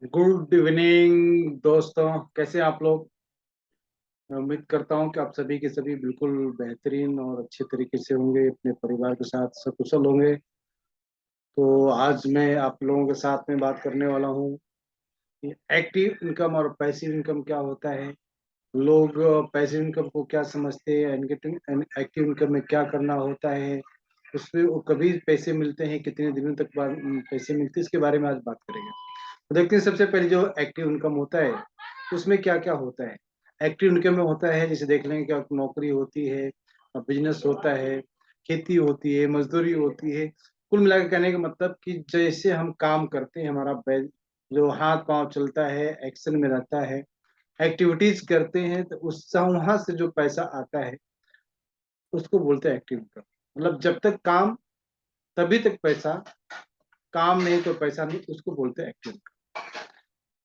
Good evening दोस्तों, कैसे हैं आप लोग। मैं उम्मीद करता हूं कि आप सभी के सभी बिल्कुल बेहतरीन और अच्छे तरीके से होंगे, अपने परिवार के साथ सकुशल होंगे। तो आज मैं आप लोगों के साथ में बात करने वाला हूं कि एक्टिव इनकम और पैसिव इनकम क्या होता है। लोग पैसिव इनकम को क्या समझते हैं, एक्टिव इनकम में क्या करना होता है, उसमें वो कभी पैसे मिलते हैं, कितने दिनों तक बाद पैसे मिलते हैं, इसके बारे में आज बात करेंगे। तो देखते हैं सबसे पहले जो एक्टिव इनकम होता है उसमें क्या क्या होता है। एक्टिव इनकम में होता है, जैसे देख लेंगे, क्या नौकरी होती है, बिजनेस होता है, खेती होती है, मजदूरी होती है। कुल मिलाकर कहने का मतलब कि जैसे हम काम करते हैं, हमारा जो हाथ पांव चलता है, एक्शन में रहता है, एक्टिविटीज करते हैं, तो उस वहां से जो पैसा आता है उसको बोलते हैं एक्टिव इनकम। मतलब जब तक काम तभी तक पैसा, काम नहीं तो पैसा नहीं, उसको बोलते हैं एक्टिव इनकम।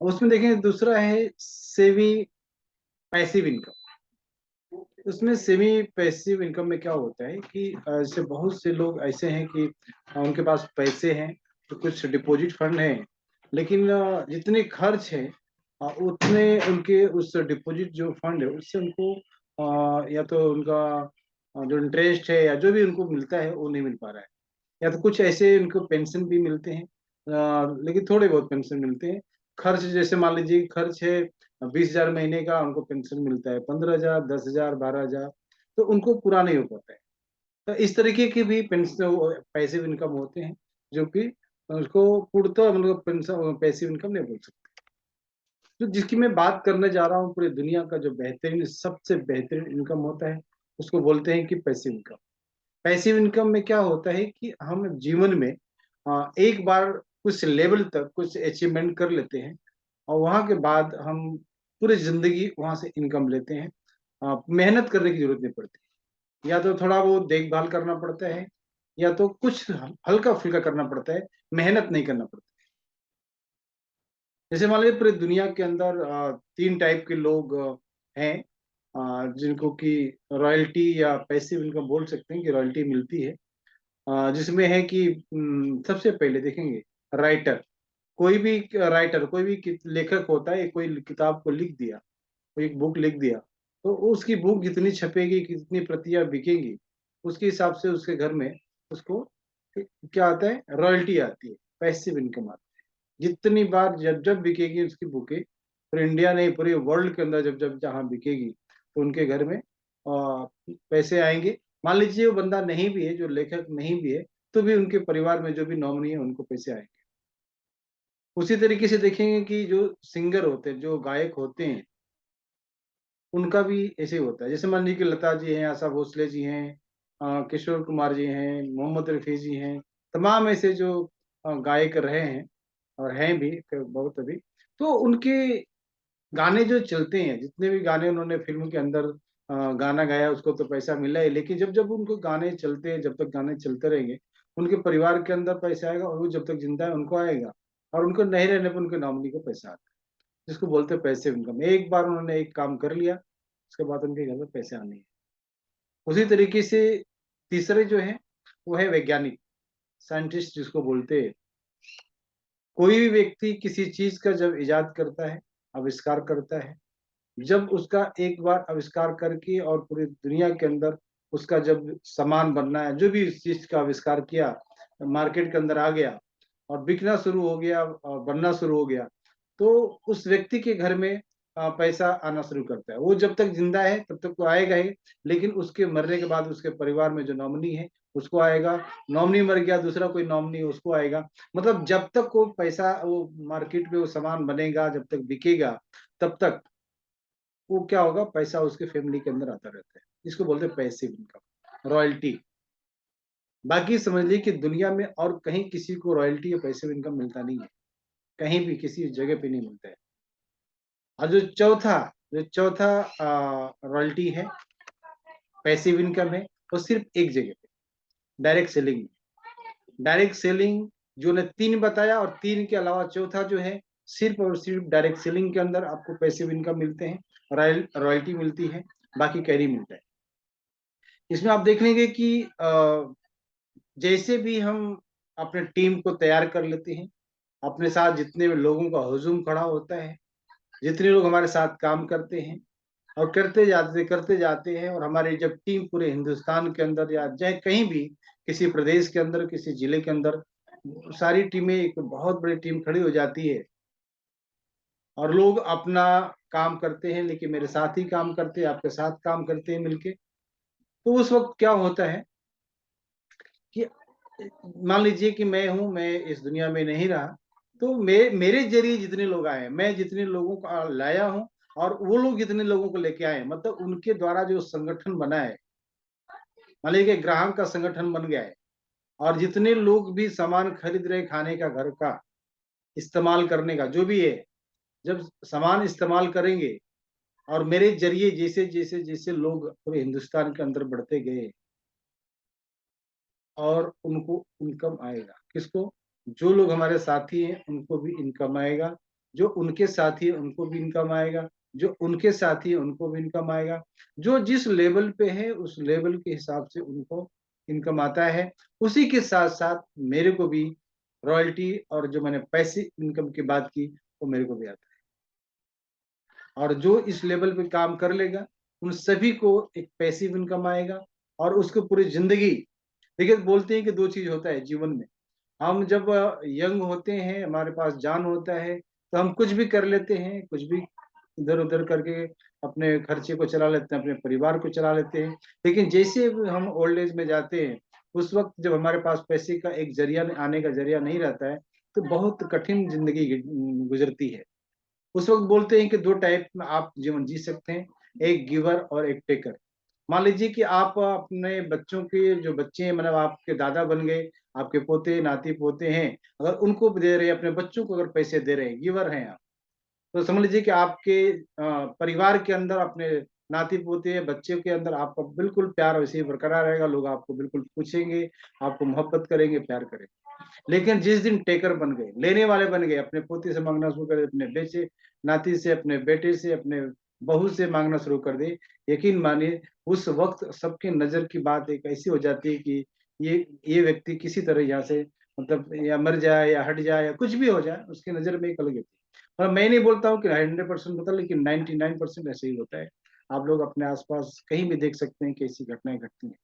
उसमें देखेंगे दूसरा है सेविंग पैसिव इनकम। उसमें सेमी पैसिव इनकम में क्या होता है कि जैसे बहुत से लोग ऐसे हैं कि उनके पास पैसे हैं, तो कुछ डिपॉजिट फंड है, लेकिन जितने खर्च है उतने उनके उस डिपॉजिट जो फंड है उससे उनको या तो उनका जो इंटरेस्ट है या जो भी उनको मिलता है वो नहीं मिल पा रहा है। या तो कुछ ऐसे उनको पेंशन भी मिलते हैं, लेकिन थोड़े बहुत पेंशन मिलते हैं। खर्च जैसे मान लीजिए खर्च है 20,000 महीने का, उनको पेंशन मिलता है 15,000, 10,000, 12,000, तो उनको पूरा नहीं हो पाता है। तो इस तरीके के भी पेंशन पैसिव इनकम होते हैं, जो कि उसको पूर्णतः मतलब पेंशन पैसिव इनकम नहीं बोल सकते। तो जिसकी मैं बात करने जा रहा हूँ, पूरी दुनिया का जो बेहतरीन सबसे बेहतरीन इनकम होता है उसको बोलते हैं कि पैसिव इनकम। पैसिव इनकम में क्या होता है कि हम जीवन में एक बार कुछ लेवल तक कुछ अचीवमेंट कर लेते हैं और वहां के बाद हम पूरी जिंदगी वहां से इनकम लेते हैं। मेहनत करने की जरूरत नहीं पड़ती, या तो थोड़ा वो देखभाल करना पड़ता है, या तो कुछ हल्का फुल्का करना पड़ता है, मेहनत नहीं करना पड़ता। जैसे मान लीजिए पूरी दुनिया के अंदर तीन टाइप के लोग हैं, जिनको कि रॉयल्टी या पैसिव इनकम बोल सकते हैं कि रॉयल्टी मिलती है। जिसमें है कि सबसे पहले देखेंगे राइटर। कोई भी राइटर, कोई भी लेखक होता है, कोई किताब को लिख दिया, कोई एक बुक लिख दिया, तो उसकी बुक जितनी छपेगी, कितनी प्रतियां बिकेंगी, उसके हिसाब से उसके घर में उसको क्या आता है, रॉयल्टी आती है, पैसिव इनकम आती है। जितनी बार जब जब बिकेगी उसकी बुकें, पूरे इंडिया नहीं पूरे वर्ल्ड के अंदर जब जब जहाँ बिकेगी, तो उनके घर में पैसे आएंगे। मान लीजिए वो बंदा नहीं भी है, जो लेखक नहीं भी है, तो भी उनके परिवार में जो भी नॉमिनी है उनको पैसे आएंगे। उसी तरीके से देखेंगे कि जो सिंगर होते हैं, जो गायक होते हैं, उनका भी ऐसे ही होता है। जैसे मान लीजिए कि लता जी हैं, आशा भोसले जी हैं, किशोर कुमार जी हैं, मोहम्मद रफी जी हैं, तमाम ऐसे जो गायक रहे हैं और हैं भी बहुत अभी, तो उनके गाने जो चलते हैं, जितने भी गाने उन्होंने फिल्म के अंदर गाना गाया, उसको तो पैसा मिला है, लेकिन जब जब उनको गाने चलते हैं, जब तक गाने चलते रहेंगे, उनके परिवार के अंदर पैसा आएगा, और वो जब तक जिंदा है उनको आएगा, और उनको नहीं रहने पर उनके नॉमिनी को पैसा आता है, जिसको बोलते हैं पैसिव इनकम। एक बार उन्होंने एक काम कर लिया, उसके बाद उनके घर में पैसे आने हैं। उसी तरीके से तीसरे जो है वो है वैज्ञानिक, साइंटिस्ट जिसको बोलते हैं। कोई भी व्यक्ति किसी चीज का जब इजाद करता है, आविष्कार करता है, जब उसका एक बार आविष्कार करके और पूरी दुनिया के अंदर उसका जब सामान बनना है, जो भी इस चीज का आविष्कार किया, मार्केट के अंदर आ गया और बिकना शुरू हो गया और बनना शुरू हो गया, तो उस व्यक्ति के घर में पैसा आना शुरू करता है। वो जब तक जिंदा है तब तक तो आएगा ही, लेकिन उसके मरने के बाद उसके परिवार में जो नॉमिनी है उसको आएगा। नॉमिनी मर गया, दूसरा कोई नॉमिनी उसको आएगा। मतलब जब तक वो पैसा, वो मार्केट में वो सामान बनेगा, जब तक बिकेगा, तब तक वो क्या होगा, पैसा उसके फैमिली के अंदर आता रहता है। इसको बोलते हैं पैसिव इनकम, रॉयल्टी। बाकी समझ लीजिए कि दुनिया में और कहीं किसी को रॉयल्टी या पैसिव इनकम मिलता नहीं है, कहीं भी किसी जगह पे नहीं मिलता है। और जो चौथा रॉयल्टी है, पैसिव इनकम है, वो सिर्फ एक जगह पे, डायरेक्ट सेलिंग। डायरेक्ट सेलिंग जो ने तीन बताया, और तीन के अलावा चौथा जो है, सिर्फ और सिर्फ डायरेक्ट सेलिंग के अंदर आपको पैसिव इनकम मिलते हैं, रॉयल्टी मिलती है, बाकी कैरी मिलता है। इसमें आप देख लेंगे कि जैसे भी हम अपने टीम को तैयार कर लेते हैं, अपने साथ जितने भी लोगों का हुजूम खड़ा होता है, जितने लोग हमारे साथ काम करते हैं और करते जाते हैं, और हमारी जब टीम पूरे हिंदुस्तान के अंदर या चाहे कहीं भी, किसी प्रदेश के अंदर, किसी जिले के अंदर, सारी टीमें एक बहुत बड़ी टीम खड़ी हो जाती है और लोग अपना काम करते हैं, लेकिन मेरे साथ ही काम करते हैं, आपके साथ काम करते हैं मिलके। तो उस वक्त क्या होता है कि मान लीजिए कि मैं इस दुनिया में नहीं रहा, तो मेरे जरिए जितने लोग आए, मैं जितने लोगों को लाया हूँ और वो लोग जितने लोगों को लेके आए, मतलब उनके द्वारा जो संगठन बना है, मान लीजिए कि ग्राहक का संगठन बन गया है, और जितने लोग भी सामान खरीद रहे, खाने का, घर का इस्तेमाल करने का जो भी है, जब सामान इस्तेमाल करेंगे और मेरे जरिए जैसे जैसे जैसे लोग पूरे हिंदुस्तान के अंदर बढ़ते गए, और उनको इनकम आएगा। किसको? जो लोग हमारे साथी हैं उनको भी इनकम आएगा, जो उनके साथी हैं उनको भी इनकम आएगा, जो उनके साथी हैं उनको भी इनकम आएगा, जो जिस लेवल पे है उस लेवल के हिसाब से उनको इनकम आता है। उसी के साथ साथ मेरे को भी रॉयल्टी, और जो मैंने पैसे इनकम की बात की, वो मेरे को भी आता है। और जो इस लेवल पे काम कर लेगा, उन सभी को एक पैसिव इनकम आएगा, और उसको पूरी जिंदगी, देखिए बोलते हैं कि दो चीज होता है जीवन में। हम जब यंग होते हैं, हमारे पास जान होता है, तो हम कुछ भी कर लेते हैं, कुछ भी इधर उधर करके अपने खर्चे को चला लेते हैं, अपने परिवार को चला लेते हैं। लेकिन जैसे हम ओल्ड एज में जाते हैं, उस वक्त जब हमारे पास पैसे का एक जरिया आने का जरिया नहीं रहता है, तो बहुत कठिन जिंदगी गुजरती है। उस वक्त बोलते हैं कि दो टाइप में आप जीवन जी सकते हैं, एक गिवर और एक टेकर। मान लीजिए कि आप अपने बच्चों के, जो बच्चे हैं, मतलब आपके दादा बन गए, आपके पोते नाती पोते हैं, अगर उनको दे रहे हैं, अपने बच्चों को अगर पैसे दे रहे हैं, गिवर हैं आप, तो समझ लीजिए कि आपके परिवार के अंदर, अपने नाती पोते बच्चे के अंदर आपका बिल्कुल प्यार वैसे ही बरकरार रहेगा। लोग आपको बिल्कुल पूछेंगे, आपको मोहब्बत करेंगे, प्यार करेंगे। लेकिन जिस दिन टेकर बन गए, लेने वाले बन गए, अपने पोते से मांगना शुरू कर दे, अपने बेटे नाती से, अपने बेटे से, अपने बहू से मांगना शुरू कर दे, यकीन मानिए उस वक्त सबकी नजर की बात एक ऐसी हो जाती है कि ये व्यक्ति किसी तरह यहाँ से, मतलब या मर जाए या हट जाए या कुछ भी हो जाए, उसकी नजर में एक अलग होती है। और मैं नहीं बोलता हूँ कि 100% होता, लेकिन 99% ऐसे ही होता है। आप लोग अपने आसपास कहीं भी देख सकते हैं कि ऐसी घटनाएं घटती हैं।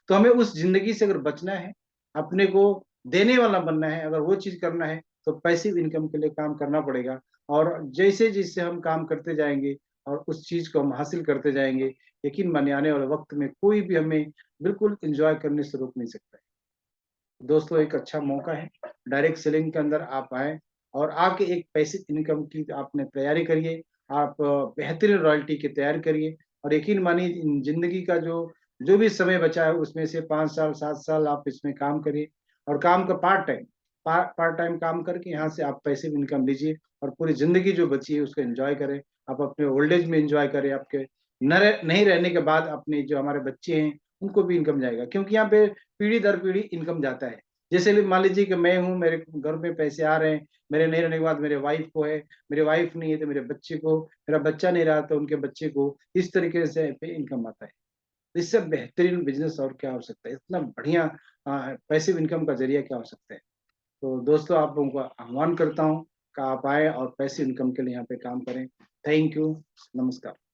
तो हमें उस जिंदगी से अगर बचना है, अपने को देने वाला बनना है, अगर वो चीज करना है, तो पैसिव इनकम के लिए काम करना पड़ेगा। और जैसे जैसे हम काम करते जाएंगे और उस चीज को हम हासिल करते जाएंगे, यकीन मानिए आने वाले वक्त में कोई भी हमें बिल्कुल एंजॉय करने से रोक नहीं सकता है। दोस्तों, एक अच्छा मौका है, डायरेक्ट सेलिंग के अंदर आप आए और आके एक पैसिव इनकम की आपने तैयारी करिए। आप बेहतरीन रॉयल्टी की तैयारी करिए, और यकीन मानिए जिंदगी का जो जो भी समय बचा है उसमें से 5 साल 7 साल आप इसमें काम करिए, और काम का पार्ट टाइम काम करके यहाँ से आप पैसिव इनकम लीजिए, और पूरी जिंदगी जो बची है उसको एंजॉय करें। आप अपने ओल्ड एज में एंजॉय करें, आपके नहीं रहने के बाद अपने जो हमारे बच्चे हैं उनको भी इनकम जाएगा, क्योंकि यहाँ पे पीढ़ी दर पीढ़ी इनकम जाता है। जैसे मान लीजिए कि मैं हूँ, मेरे घर में पैसे आ रहे हैं, मेरे नहीं रहने के बाद मेरे वाइफ को है, मेरे वाइफ नहीं है तो मेरे बच्चे को, मेरा बच्चा नहीं रहा तो उनके बच्चे को, इस तरीके से पे इनकम आता है। इससे बेहतरीन बिजनेस और क्या हो सकता है, इतना बढ़िया पैसिव इनकम का जरिया क्या हो सकता है। तो दोस्तों, आप लोगों को आह्वान करता हूँ कि आप आए और पैसिव इनकम के लिए यहाँ पे काम करें। Thank you. नमस्कार।